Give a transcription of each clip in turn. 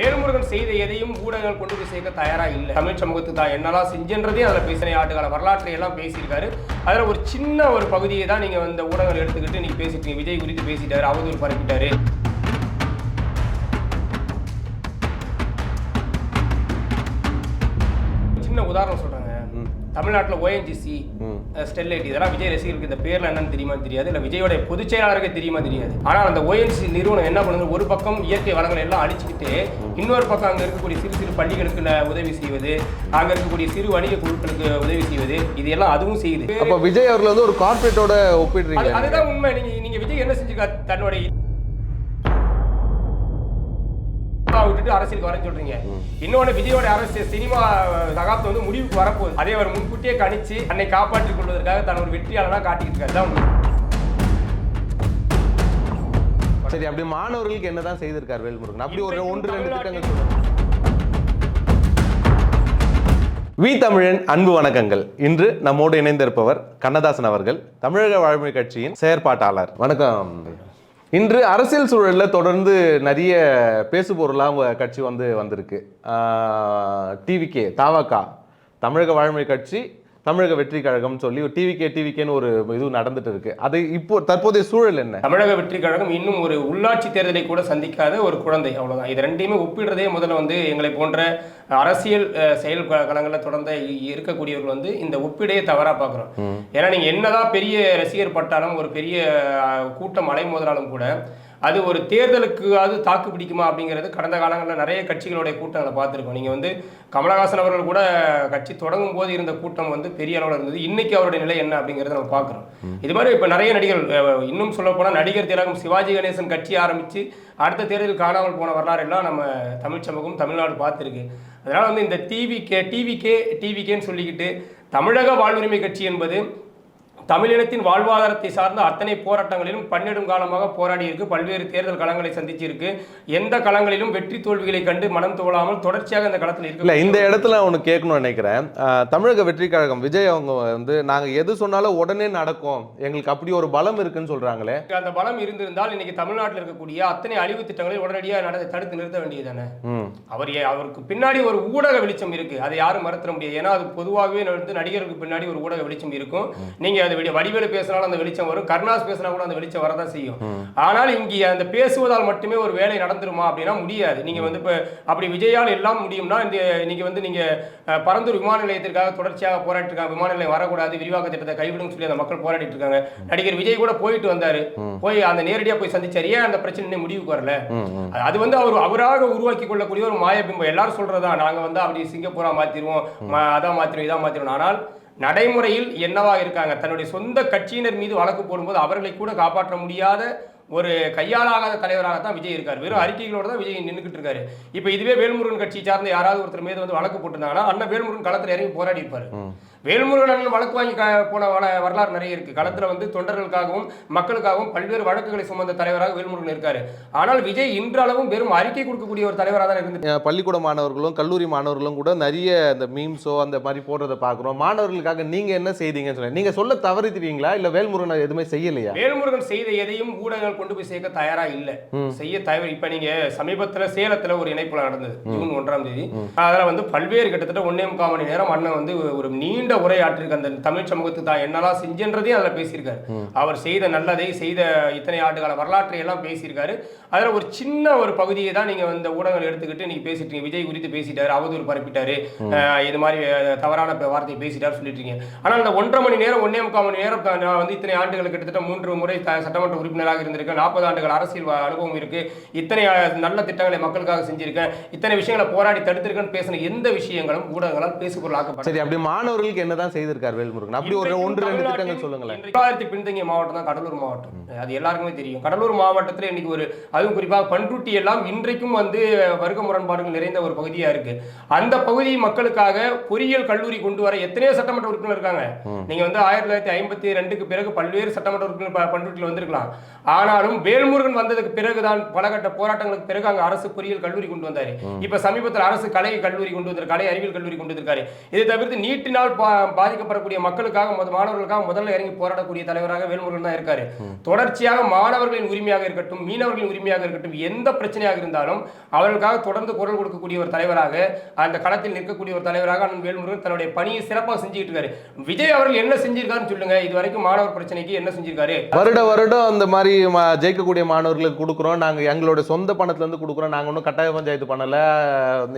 வேல்முருகன் செய்த எதையும் ஊடகங்கள் கொண்டு போய் சேர்க்க தயாரா இல்லை. தமிழ் சமூகத்துக்கு தான் என்னெல்லாம் செஞ்சன்றதே அதில் பேசின ஆட்டுக்கால வரலாற்றை எல்லாம் பேசியிருக்காரு. அதில் ஒரு சின்ன ஒரு பகுதியை தான் நீங்கள் இந்த ஊடகங்கள் எடுத்துக்கிட்டு நீங்கள் பேசிட்டீங்க. விஜய் குறித்து பேசிட்டாரு, அவதூறு பரப்பிட்டாரு. சின்ன உதாரணம் சொல்றாங்க. தமிழ்நாட்டில் ஓஎன்ஜிசி, ஸ்டெர்லைட் இதெல்லாம் விஜய் ரசிகர்களுக்கு இந்த பேர்ல என்னன்னு தெரியுமா தெரியாது, இல்லை விஜயோட பொதுச் செயலாளருக்கே தெரியுமா தெரியாது. ஆனால் அந்த ஓஎன்ஜிசி நிறுவனம் என்ன பண்ணுது, ஒரு பக்கம் இயற்கை வளங்களை எல்லாம் அழிச்சுக்கிட்டு இன்னொரு பக்கம் அங்கே இருக்கக்கூடிய சிறு சிறு பள்ளிகளுக்கு உதவி செய்வது, அங்கே இருக்கக்கூடிய சிறு வணிக குழுக்களுக்கு உதவி செய்வது, இது எல்லாம் அதுவும் செய்யுது. அப்போ விஜய் அவர்கள் வந்து ஒரு கார்பரேட்டோட ஒப்பிடுறீங்க. அதுதான் உண்மை. நீங்க விஜய் என்ன செஞ்சிருக்காரு, தன்னுடைய விட்டுட்டு அரசியலுக்கு வர சொல்றீங்க. இன்னொன்னு, விஜயோட அரசியல் சினிமா சகாப்தம் வந்து முடிவுக்கு வரப்போகுது. அதே அவர் முன்கூட்டியே கணிச்சு அன்னை காப்பாற்றிக் கொள்வதற்காக தான் ஒரு வெற்றியாளனா காட்டிக்கிட்டு இருக்காரு. சரி, அப்படி மாணவர்களுக்கு என்னதான் செய்திருக்கார் வேல்முருகன்? அப்படி ஒரு 1-2 திட்டங்கள் சொல்லுங்க. வி தமிழன் அன்பு வணக்கங்கள். இன்று நம்மோடு இணைந்திருப்பவர் கண்ணதாசன் அவர்கள், தமிழக வாழ்மை கட்சியின் செயற்பாட்டாளர். வணக்கம். இன்று அரசியல் சூழலில் தொடர்ந்து நிறைய பேசுபொருளாக உங்கள் கட்சி வந்திருக்கு. டிவிகே, தாவகா, தமிழக வாழ்மை கட்சி, தமிழக வெற்றி கழகம் சொல்லி ஒரு டிவிகேன்னு ஒரு இது நடந்துட்டு இருக்கு. அது இப்போ தற்போதைய சூழல் என்ன? தமிழக வெற்றி கழகம் இன்னும் ஒரு உள்ளாட்சி தேர்தலை கூட சந்திக்காத ஒரு குழந்தை, அவ்வளவுதான். இது ரெண்டையுமே ஒப்பிடுறதே முதல்ல எங்களை போன்ற அரசியல் செயல் களங்களில் தொடர்ந்து இருக்கக்கூடியவர்கள் இந்த ஒப்பிடையே தவறா பார்க்குறோம். ஏன்னா நீங்க என்னதான் பெரிய ரசிகர் பட்டாலும், ஒரு பெரிய கூட்டம் அலைமோதலாலும் கூட அது ஒரு தேர்தலுக்கு அது தாக்கு பிடிக்குமா அப்படிங்கிறது கடந்த காலங்களில் நிறைய கட்சிகளுடைய கூட்டங்களை பார்த்துருக்கோம். நீங்கள் கமலஹாசன் அவர்கள் கூட கட்சி தொடங்கும் போது இருந்த கூட்டம் பெரிய அளவில் இருந்தது. இன்னைக்கு அவருடைய நிலை என்ன அப்படிங்கிறத நம்ம பார்க்குறோம். இது மாதிரி இப்போ நிறைய நடிகர்கள், இன்னும் சொல்ல போனால் நடிகர் திலகம் சிவாஜி கணேசன் கட்சி ஆரம்பித்து அடுத்த தேர்தலில் காணாமல் போன வரலாறு எல்லாம் நம்ம தமிழ் சமூகம், தமிழ்நாடு பார்த்துருக்கு. அதனால் இந்த டிவிகேன்னு சொல்லிக்கிட்டு தமிழக வாழ்வுரிமை கட்சி என்பது தமிழினத்தின் வாழ்வாதாரத்தை சார்ந்த அத்தனை போராட்டங்களிலும் பன்னெடுங்காலமாக போராடி இருக்கு. பல்வேறு தேர்தல் களங்களை சந்திச்சிருக்கு. எந்த களங்களிலும் வெற்றி தோல்விகளை கண்டு மனம் தோழாமல் தொடர்ச்சியாக இந்த களத்தில் இருக்கு. இல்லை, இந்த இடத்துல ஒன்று கேட்கணும்னு நினைக்கிறேன். தமிழக வெற்றி கழகம் விஜய் அவங்க நாங்கள் எது சொன்னாலும் உடனே நடக்கும், எங்களுக்கு அப்படி ஒரு பலம் இருக்குன்னு சொல்றாங்களே. அந்த பலம் இருந்திருந்தால் இன்னைக்கு தமிழ்நாட்டில் இருக்கக்கூடிய அத்தனை அழிவு திட்டங்களை உடனடியாக தடுத்து நிறுத்த வேண்டியதுதானே. அவருக்கு பின்னாடி ஒரு ஊடக வெளிச்சம் இருக்கு, அதை யாரும் மறுத்த முடியாது. ஏன்னா அது பொதுவாகவே நடிகருக்கு பின்னாடி ஒரு ஊடக வெளிச்சம் இருக்கும். நீங்க அது வடிவேலு பேசினாலும் அந்த வெளிச்சம் வரும், கருணாஸ் பேசினா கூட அந்த வெளிச்சம் வரதான் செய்யும். ஆனால் இங்கே அந்த பேசுவதால் மட்டுமே ஒரு வேலை நடந்துருமா அப்படின்னா முடியாது. நீங்க இப்ப அப்படி விஜயால் எல்லாம் முடியும்னா நீங்க பரந்தூர் விமான நிலையத்திற்காக தொடர்ச்சியாக போராடிட்டு இருக்காங்க. விமான நிலையம் வரக்கூடாது, விரிவாக்க திட்டத்தை கைவிடும் சொல்லி அந்த மக்கள் போராடிட்டு இருக்காங்க. நடிகர் விஜய் கூட போயிட்டு வந்தாரு, போய் அந்த நேரடியா போய் சந்திச்சாரு. ஏன் அந்த பிரச்சனை முடிவுக்கு வரல? அது அவராக உருவாக்கி கொள்ளக்கூடிய ஒரு மாயபிம்பம். எல்லாரும் சொல்றதா நாங்க அப்படி சிங்கப்பூரா மாத்திருவோம், அதான் மாத்திருவோம், இதான் மாத்திருவோம். ஆனால் நடைமுறையில் என்னவா இருக்காங்க, தன்னுடைய சொந்த கட்சியினர் மீது வழக்கு போடும்போது அவர்களை கூட காப்பாற்ற முடியாத ஒரு கையாளாகாத தலைவராகத்தான் விஜய் இருக்காரு. வெறும் அறிக்கைகளோட தான் விஜய் நின்றுக்கிட்டு இருக்காரு. இப்போ இதுவே வேல்முருகன் கட்சி சார்ந்த யாராவது ஒருத்தர் மீது வழக்கு போட்டிருந்தாங்கன்னா அண்ணன் வேல்முருகன் களத்தில் இறங்கி போராடி இருப்பாரு. வேல்முருகன் வழக்கு வாங்கி போன வரலாறு நிறைய இருக்கு. களத்தில் தொண்டர்களுக்காகவும் மக்களுக்காகவும் பல்வேறு வழக்குகளை சுமந்த தலைவராக வேல்முருகன் இருக்காரு. ஆனால் விஜய் இன்றளவும் வெறும் அறிக்கை கொடுக்கக்கூடிய ஒரு தலைவராக தான் இருந்து. பள்ளிக்கூட மாணவர்களும் கல்லூரி மாணவர்களும் கூட நிறைய அந்த மீம்ஸோ அந்த மாதிரி போடுறதை பார்க்குறோம். மாணவர்களுக்காக நீங்க என்ன செய்தீங்கன்னு சொல்ல, நீங்க சொல்ல தவறிடுவீங்களா? இல்ல வேல்முருகன் எதுவுமே செய்யலையா? வேல்முருகன் செய்த எதையும் ஊடகங்கள் கொண்டு போய் சேர்க்க தயாரா இல்ல, செய்ய தவறு. இப்ப நீங்க சமீபத்துல சேலத்துல ஒரு இணைப்புல நடந்தது, ஜூன் 1ஆம் தேதி. அதுல பல்வேறு கிட்டத்தட்ட 1.25 மணி நேரம் அண்ணன் ஒரு நீண்ட உரையாற்றிருக்க அந்த தமிழ் சமூகத்துக்கு தான் என்னெல்லாம் செஞ்சன்றதே அதில் பேசியிருக்காரு. அவர் செய்த நல்லதை, செய்த இத்தனை ஆண்டுகால வரலாற்றை எல்லாம் பேசியிருக்காரு. அதில் ஒரு சின்ன ஒரு பகுதியை தான் நீங்க இந்த ஊடகங்கள் எடுத்துக்கிட்டு நீங்க பேசிட்டீங்க. விஜய் குறித்து பேசிட்டாரு, அவதூறு பரப்பிட்டாரு, இது மாதிரி தவறான வார்த்தையை பேசிட்டாரு சொல்லிட்டீங்க. ஆனால் அந்த 1.5 மணி நேரம் 1.25 மணி நேரம் நான் இத்தனை ஆண்டுகள் கிட்டத்தட்ட 3 முறை சட்டமன்ற உறுப்பினராக இருந்திருக்கேன், 40 ஆண்டுகள் அரசியல் அனுபவம் இருக்கு, இத்தனை நல்ல திட்டங்களை மக்களுக்காக செஞ்சிருக்கேன், இத்தனை விஷயங்களை போராடி தடுத்திருக்கேன்னு பேசின எந்த விஷயங்களும் ஊடகங்களால் பேசுபொருளாக்கப்பட்டது. சரி, அப்படி மாணவர்களுக்கு என்னதான் செய்திருக்கார் வேல்முருகன்? அப்படி ஒரு 1-2 திட்டங்கள் சொல்லுங்களேன். பின்தங்கிய மாவட்டம் தான் கடலூர் மாவட்டம், அது எல்லாருக்குமே தெரியும். கடலூர் மாவட்டத்தில் இன்னைக்கு அதுவும் குறிப்பாக பண்ருட்டி எல்லாம் இன்றைக்கும் வர்க்க முரண்பாடுகள் நிறைந்த ஒரு பகுதியா இருக்கு. அந்த பகுதி மக்களுக்காக பொறியியல் கல்லூரி கொண்டு வர எத்தனையோ சட்டமன்ற உறுப்பினர் இருக்காங்க. நீங்க 1952க்கு பிறகு பல்வேறு சட்டமன்ற உறுப்பினர் பண்ருட்டியில் வந்திருக்கலாம். ஆனாலும் வேல்முருகன் வந்ததுக்கு பிறகுதான் பலகட்ட போராட்டங்களுக்கு பிறகு அங்க அரசு பொறியியல் கல்லூரி கொண்டு வந்தாரு. இப்ப சமீபத்தில் அரசு கலை கல்லூரி கொண்டு வந்தாரு, கலை அறிவியல் கல்லூரி கொண்டு வந்திருக்காரு. இதை தவிர்த்து நீட்டினால் பாதிக்கப்படக்கூடிய மக்களுக்காக மாணவர்களுக்காக முதல்ல இறங்கி போராடக்கூடிய தலைவராக வேல்முருகன் தான் இருக்காரு. தொடர்ச்சியாக மாணவர்களின் உரிமையாக இருக்கட்டும், மீனவர்களின் உரிமையாக இருக்கட்டும், எந்த பிரச்சனையாக இருந்தாலும் அவர்களுக்காக தொடர்ந்து குரல் கொடுக்கக்கூடிய ஒரு தலைவராக, அந்த களத்தில் நிற்கக்கூடிய ஒரு தலைவராக அண்ணன் வேல்முருகன் தன்னுடைய பணியை சிறப்பாக செஞ்சுட்டு இருக்காரு. விஜய் அவர்கள் என்ன செஞ்சிருக்காருன்னு சொல்லுங்க. இது வரைக்கும் மாணவர் பிரச்சனைக்கு என்ன செஞ்சிருக்காரு? வருடம் அந்த மாதிரி ஜெயிக்கக்கூடிய மாணவர்களுக்கு கொடுக்குறோம், நாங்க எங்களோட சொந்த பணத்துல இருந்து கொடுக்குறோம், நாங்க ஒன்றும் கட்டாய பஞ்சாயத்து பண்ணல,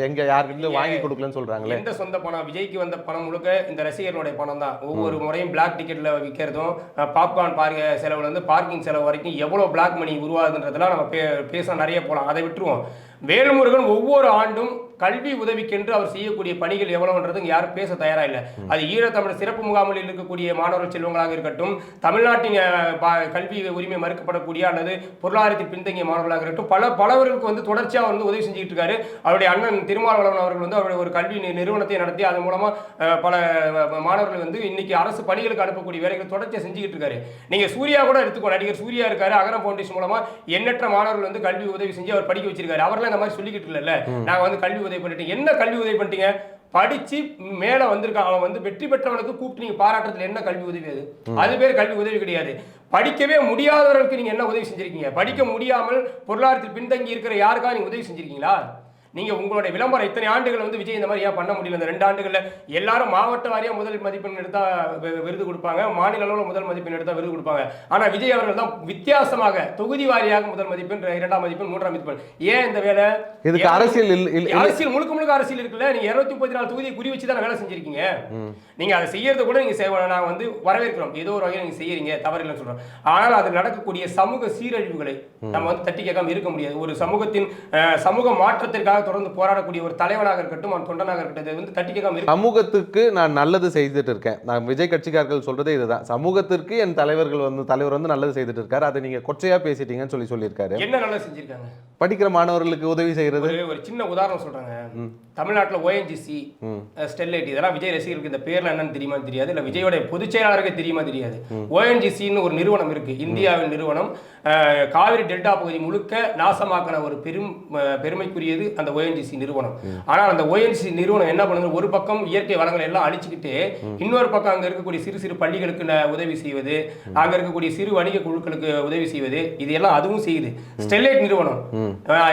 எங்க யாருக்கிட்ட வாங்கி கொடுக்கலன்னு சொல்றாங்களே. எந்த சொந்த பணம்? விஜய்க்கு வந்த பணம் முழுக்க இந்த ரசிகர்களுடைய பணம் தான். ஒவ்வொரு முறையும் பிளாக் டிக்கெட்ல விற்கிறதும், பாப்கார்ன் செலவுல இருந்து பார்க்கிங் செலவு வரைக்கும் எவ்வளவு பிளாக் மணி உருவாகுதுன்றதெல்லாம் நம்ம பேச நிறைய போகலாம். அதை விட்டுருவோம். வேல்முருகன் ஒவ்வொரு ஆண்டும் கல்வி உதவிக்கென்று அவர் செய்யக்கூடிய பணிகள் எவ்வளவுன்றது யாரும் பேச தயாரா இல்லை. அது ஈழத்தமிழ் சிறப்பு முகாமில் இருக்கக்கூடிய மாணவர்கள் செல்வங்களாக இருக்கட்டும், தமிழ்நாட்டின் கல்வி உரிமை மறுக்கப்படக்கூடிய அல்லது பொருளாதாரத்தில் பின்தங்கிய மாணவர்களாக இருக்கட்டும், பலவர்களுக்கு வந்து தொடர்ச்சியாக வந்து உதவி செஞ்சுட்டு இருக்காரு. அவருடைய அண்ணன் திருமாவளவன் அவர்கள் வந்து அவருடைய ஒரு கல்வி நிறுவனத்தை நடத்தி அதன் மூலமா பல மாணவர்கள் வந்து இன்னைக்கு அரசு பணிகளுக்கு அனுப்பக்கூடிய வேலைகளை தொடர்ச்சியாக செஞ்சுக்கிட்டு இருக்காரு. நீங்க சூர்யா கூட எடுத்துக்கோ, நடிகர் சூர்யா இருக்காரு, அகரம் ஃபவுண்டேஷன் மூலமா எண்ணற்ற மாணவர்கள் வந்து கல்வி உதவி செஞ்சு அவர் படிக்க வச்சிருக்காரு. அவர்லாம் இந்த மாதிரி சொல்லிக்கிட்டு இல்ல, நாங்க வந்து கல்வி உதவி பண்ணிட்டோம். என்ன கல்வி உதவி பண்ணிட்டீங்க? படிச்சு மேல வந்திருக்கான், அவன் வந்து வெற்றி பெற்றவனுக்கு கூப்பிட்டு நீங்க பாராட்டுறதுல என்ன கல்வி உதவி? அது பேர் கல்வி உதவி கிடையாது. படிக்கவே முடியாதவர்களுக்கு நீங்க என்ன உதவி செஞ்சிருக்கீங்க? படிக்க முடியாமல் பொருளாதாரத்தில் பின்தங்கி இருக்கிற யாருக்காக நீங்க உதவி செஞ்சிருக்கீங்களா? நீங்க உங்களுடைய விளம்பரம் இத்தனை ஆண்டுகள் வந்து விஜய் இந்த மாதிரி ஏன் பண்ண முடியல? இந்த 2 ஆண்டுகள்ல எல்லாரும் மாவட்ட வாரியா முதல் மதிப்பெண் எடுத்தா விருது கொடுப்பாங்க, மாநில அளவில் முதல் மதிப்பெண் எடுத்தா விருது கொடுப்பாங்க. ஆனா விஜய் அவர்கள் தான் வித்தியாசமாக தொகுதி வாரியாக முதல் மதிப்பெண், 2ஆம் மதிப்பெண், 3ஆம் மதிப்பெண். ஏன் இந்த வேலை? இதுக்கு அரசியல் முழுக்க அரசியல் இருக்குல்ல. நீங்க 234 தொகுதியை குறி வச்சு தான் வேலை செஞ்சிருக்கீங்க. நீங்க அதை செய்யறது கூட நீங்க நான் வந்து வரவேற்கிறோம், ஏதோ ஒரு வகையில் நீங்க செய்யறீங்க, தவறில்லைன்னு சொல்றோம். ஆனால் அது நடக்கக்கூடிய சமூக சீரழிவுகளை நம்ம வந்து தட்டி கேட்காம இருக்க முடியாது. ஒரு சமூகத்தின் சமூக மாற்றத்திற்காக தொடர்ந்து போராடக்கூடிய ஒரு தலைவனாக இருக்கட்டும், அவன் தொண்டனாக இருக்கட்டும், வந்து தட்டி கேட்காம இருக்கு. சமூகத்துக்கு நான் நல்லது செய்துட்டு இருக்கேன். நான் விஜய் கட்சிக்காரர்கள் சொல்றதே இதுதான். சமூகத்திற்கு என் தலைவர் வந்து நல்லது செய்துட்டு இருக்காரு. அதை நீங்க கொச்சையா பேசிட்டீங்கன்னு சொல்லியிருக்காரு. என்ன நல்லது செஞ்சிருக்காங்க? படிக்கிற மாணவர்களுக்கு உதவி செய்யறது. ஒரு சின்ன உதாரணம் சொல்றாங்க. தமிழ்நாட்டில் ONGC, ஸ்டெர்லைட், இதெல்லாம் விஜய் ரசிகர்களுக்கு இந்த பேர்ல என்னன்னு தெரியுமா தெரியாது, இல்ல விஜயோட பொதுச் செயலாளருக்கு தெரியுமா தெரியாது. ONGCன்னு ஒரு நிறுவனம் இருக்கு, இந்தியாவின் நிறுவனம். காவிரி டெல்டா பகுதி முழுக்க நாசமாக்கின ஒரு பெருமைக்குரியது அந்த ONGC நிறுவனம். ஆனால் அந்த ONGC நிறுவனம் என்ன பண்ணுது? ஒரு பக்கம் இயற்கை வளங்களை எல்லாம் அழிச்சுக்கிட்டு, இன்னொரு பக்கம் அங்க இருக்கக்கூடிய சிறு சிறு பள்ளிகளுக்கு உதவி செய்வது, அங்க இருக்கக்கூடிய சிறு வணிக குழுக்களுக்கு உதவி செய்வது, இது எல்லாம் அதுவும் செய்யுது. ஸ்டெர்லைட் நிறுவனம்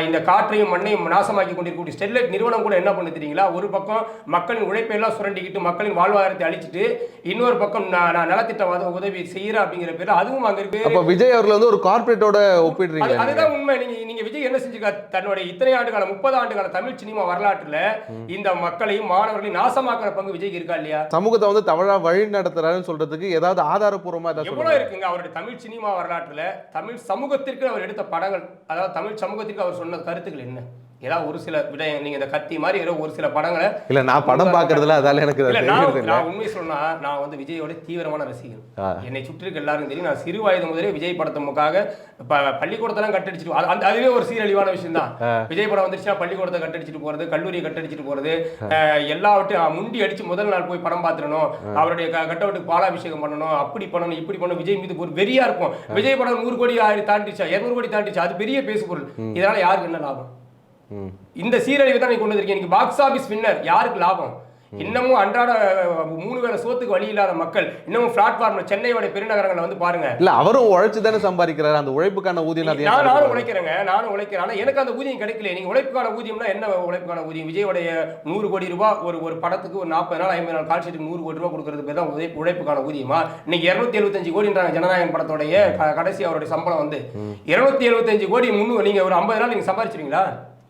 இந்த காற்றையும் மண்ணையும் நாசமாக்கி கொண்டிருக்கக்கூடிய ஸ்டெர்லைட் நிறுவனம் கூட என்ன பண்ணு தெரியுங்களா? ஒரு பக்கம் மக்களின் உழைப்பை எல்லாம் சுரண்டிக்கிட்டு மக்களின் வாழ்வாதாரத்தை அழிச்சிட்டு, இன்னொரு பக்கம் நலத்திட்ட உதவி செய்யற அப்படிங்கிற பேர் அதுவும் அங்க இருக்கு. அப்ப விஜய் அவர்கள் வந்து ஒரு கார்ப்பரேட்டோட ஒப்பிடுறீங்க. அதுதான் உண்மை. நீங்க விஜய் என்ன செஞ்சிருக்காரு? தன்னுடைய இத்தனை ஆண்டு கால 30 ஆண்டு கால தமிழ் சினிமா வரலாற்றுல இந்த மக்களையும் மாணவர்களையும் நாசமாக்குற பங்கு விஜய்க்கு இருக்கா இல்லையா? சமூகத்தை வந்து தவறா வழி நடத்துறாருன்னு சொல்றதுக்கு ஏதாவது ஆதாரப்பூர்வமா எவ்வளவு இருக்குங்க? அவருடைய தமிழ் சினிமா வரலாற்றுல தமிழ் சமூகத்திற்கு அவர் எடுத்த படங்கள், அதாவது தமிழ் சமூகத்திற்கு அவர் சொன்ன கருத்துக்கள் என்ன? ஏதாவது ஒரு சில விடயம், நீங்க இந்த கத்தி மாதிரி ஏதோ ஒரு சில படங்களை இல்ல, நான் படம் பாக்குறதுல அதால எனக்கு நான் உண்மை சொன்னா, நான் வந்து விஜயோட தீவிரமான ரசிகர். என்னை சுற்றி இருக்க எல்லாரும் தெரியும். நான் சிறு வயது முதலே விஜய் படத்துக்காக பள்ளிக்கூடத்தெல்லாம் கட்டடிச்சிட்டு, அதுவே ஒரு சீரழிவான விஷயம் தான். விஜய் படம் வந்துருச்சுன்னா பள்ளிக்கூடத்தை கட்டடிச்சிட்டு போறது, கல்லூரியை கட்டடிச்சிட்டு போறது, எல்லாவற்றையும் முண்டி அடிச்சு முதல் நாள் போய் படம் பார்த்துடணும், அவருடைய கட்டவுட்டுக்கு பாலாபிஷேகம் பண்ணணும், அப்படி பண்ணணும், இப்படி பண்ணணும். விஜய் மீது ஒரு வெறியா இருக்கும். விஜய் படம் 100 கோடி தாண்டிச்சா, 200 கோடி தாண்டிச்சா, அது பெரிய பேசு பொருள். இதனால யாருக்கு என்ன லாபம்? இந்த சீரழிவு தான் நீ கொண்டு வந்திருக்கீங்க. பாக்ஸ் ஆபீஸ் வின்னர், யாருக்கு லாபம்? இன்னமும் அன்றாட 3 வேளை சோத்துக்கு வழி இல்லாத மக்கள் இன்னமும் பிளாட்ஃபார்ம்ல, சென்னையோட பெருநகரங்களை வந்து பாருங்க. இல்ல, அவரும் உழைச்சு தானே சம்பாதிக்கிறாரு. அந்த உழைப்புக்கான ஊதியம் நானும் உழைக்கிறேங்க, நானும் உழைக்கிறேன். ஆனா எனக்கு அந்த ஊதியம் கிடைக்கல. நீங்க உழைப்புக்கான ஊதியம்னா என்ன? உழைப்புக்கான ஊதியம் விஜயோடைய 100 கோடி ரூபாய் ஒரு படத்துக்கு ஒரு 40 நாள் 50 நாள் கால் ஷீட்டுக்கு 100 கோடி ரூபாய் கொடுக்கறது பேர் தான் உழைப்புக்கான ஊதியமா? இன்னைக்கு 275 கோடின்றாங்க ஜனநாயகன் படத்தோடைய கடைசி அவருடைய சம்பளம் வந்து 275 கோடி. நீங்க ஒரு 50 நாள் நீங்க சம்பாதிச்சிருவீங்களா?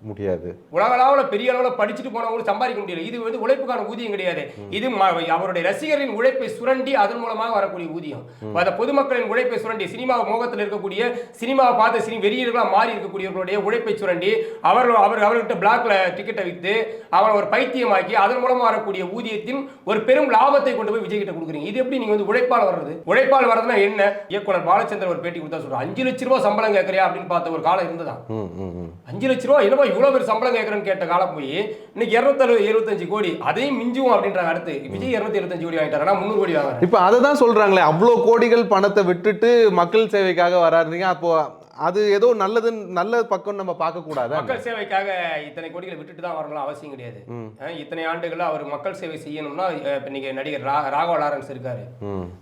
முடியாது. உலக அளவில் பெரிய அளவில் படிச்சுட்டு போனவங்களும் சம்பாதிக்க முடியல. இது வந்து உழைப்புக்கான ஊதியம் கிடையாது. இது அவருடைய ரசிகர்களின் உழைப்பை சுரண்டி அதன் மூலமாக வரக்கூடிய ஊதியம். அந்த பொதுமக்களின் உழைப்பை சுரண்டி, சினிமா மோகத்தில் இருக்கக்கூடிய, சினிமாவை பார்த்த வெறியர்களாக மாறி இருக்கக்கூடியவர்களுடைய உழைப்பை சுரண்டி அவர்கிட்ட பிளாக்ல டிக்கெட்டை விற்று அவரை ஒரு பைத்தியமாக்கி அதன் மூலமாக வரக்கூடிய ஊதியத்தின் ஒரு பெரும் லாபத்தை கொண்டு போய் விஜய் கிட்ட கொடுக்குறீங்க. இது எப்படி நீங்க வந்து உழைப்பால் வர்றது? உழைப்பால் வர்றதுன்னா என்ன? இயக்குனர் பாலச்சந்திரன் ஒரு பேட்டி கொடுத்தா சொல்றாரு, 5 லட்சம் ரூபாய் சம்பளம் கேட்கறியா அப்படின்னு பார்த்த ஒரு காலம் இருந்ததான். 5 லட்சம் ரூபாய் என்னவா இவ்வளவு பேர் சம்பளம் கேட்கறேன்னு கேட்ட காலம் போய் இன்னைக்கு 275 கோடி, அதையும் மிஞ்சும் அப்படின்றாங்க. அடுத்து விஜய் 275 கோடி வாங்கிட்டாரா, 300 கோடி வாங்க. இப்ப அதை தான் சொல்றாங்களே, அவ்வளவு கோடிகள் பணத்தை விட்டுட்டு மக்கள் சேவைக்காக வராருங்க. அப்போ அது ஏதோ நல்ல பக்கம் நம்ம பார்க்க கூடாதா? மக்கள் சேவைக்காக இத்தனை கோடிகளை விட்டுட்டு தான் வரணும் அவசியம் கிடையாது. இத்தனை ஆண்டுகள் அவர் மக்கள் சேவை செய்யணும்னா இப்ப நீங்க நடிகர் ராகவ லாரன்ஸ் இருக்காரு,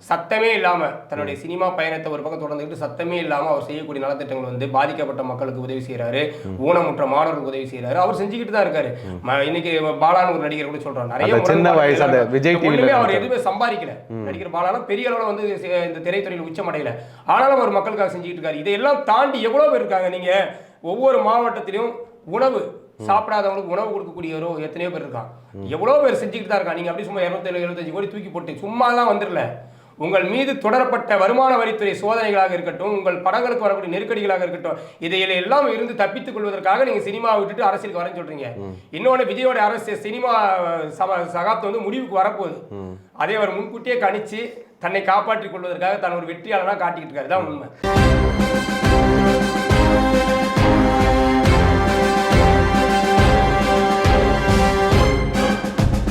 சத்தமே இல்லாம தன்னுடைய சினிமா பயணத்தை ஒரு பக்கம் தொடர்ந்துட்டு சத்தமே இல்லாம அவர் செய்யக்கூடிய நலத்திட்டங்கள் வந்து பாதிக்கப்பட்ட மக்களுக்கு உதவி செய்யறாரு, ஊனமுற்ற மாணவர்களுக்கு உதவி செய்யறாரு, அவர் செஞ்சுக்கிட்டு தான் இருக்காரு. இன்னைக்கு பாலான்னு ஒரு நடிகர் கூட சொல்றாரு, நிறைய சின்ன வயசு அந்த விஜய் டிவில அவர் எதுவுமே சம்பாதிக்கல. நடிகர் பாலானா பெரிய அளவுல வந்து இந்த திரைத்துறையில் உச்சமடையல, ஆனாலும் அவர் மக்களுக்காக செஞ்சுக்கிட்டு இருக்காரு. இதையெல்லாம் தாண்டி எவ்வளவு பேர் இருக்காங்க. நீங்க ஒவ்வொரு மாவட்டத்திலும் உணவு சாப்பிடாதவங்களுக்கு உணவு கொடுக்கக்கூடியவரோ எத்தனையோ பேர் இருக்கான். எவ்வளவு பேர் செஞ்சுக்கிட்டு தான் இருக்காங்க. நீங்க அப்படி சும்மா 275 கோடி தூக்கி போட்டு சும்மா தான் வந்துடல. உங்கள் மீது தொடரப்பட்ட வருமான வரித்துறை சோதனைகளாக இருக்கட்டும், உங்கள் படங்களுக்கு வரக்கூடிய நெருக்கடிகளாக இருக்கட்டும், இதையில எல்லாம் இருந்து தப்பித்துக் கொள்வதற்காக நீங்க சினிமா விட்டுட்டு அரசியலுக்கு வரேன்னு சொல்றீங்க. இன்னொன்னு, விஜயோட அரசு சினிமா சகாப்தம் வந்து முடிவுக்கு வரப்போகுது. அதை அவர் முன்கூட்டியே கணிச்சு தன்னை காப்பாற்றிக் கொள்வதற்காக தான் ஒரு வெற்றியாளராக காட்டிக்கிட்டு இருக்காரு. தான் உண்மை.